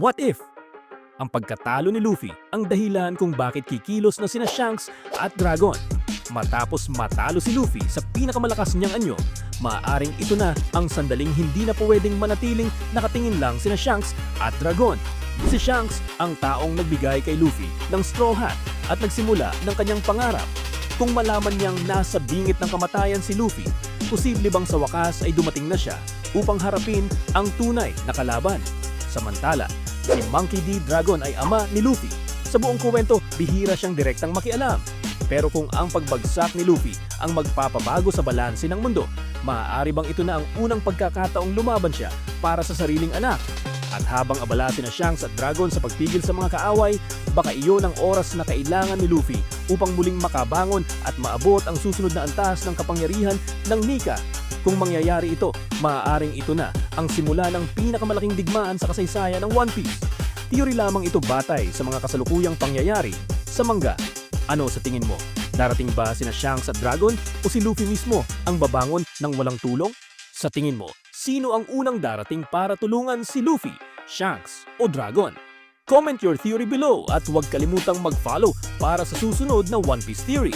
What if? Ang pagkatalo ni Luffy ang dahilan kung bakit kikilos na sina Shanks at Dragon. Matapos matalo si Luffy sa pinakamalakas niyang anyo, maaaring ito na ang sandaling hindi na pwedeng manatiling nakatingin lang sina Shanks at Dragon. Si Shanks ang taong nagbigay kay Luffy ng straw hat at nagsimula ng kanyang pangarap. Kung malaman niyang nasa bingit ng kamatayan si Luffy, posible bang sa wakas ay dumating na siya upang harapin ang tunay na kalaban? Samantala, si Monkey D. Dragon ay ama ni Luffy. Sa buong kwento, bihira siyang direktang makialam. Pero kung ang pagbagsak ni Luffy ang magpapabago sa balanse ng mundo, maaari bang ito na ang unang pagkakataong lumaban siya para sa sariling anak? At habang abala sina Shanks at Dragon sa pagpigil sa mga kaaway, baka iyon ang oras na kailangan ni Luffy upang muling makabangon at maabot ang susunod na antas ng kapangyarihan ng Nika. Kung mangyayari ito, maaaring ito na ang simula ng pinakamalaking digmaan sa kasaysayan ng One Piece. Theory lamang ito batay sa mga kasalukuyang pangyayari sa manga. Ano sa tingin mo? Darating ba sina Shanks at Dragon o si Luffy mismo ang babangon ng walang tulong? Sa tingin mo, sino ang unang darating para tulungan si Luffy, Shanks o Dragon? Comment your theory below at huwag kalimutang mag-follow para sa susunod na One Piece Theory.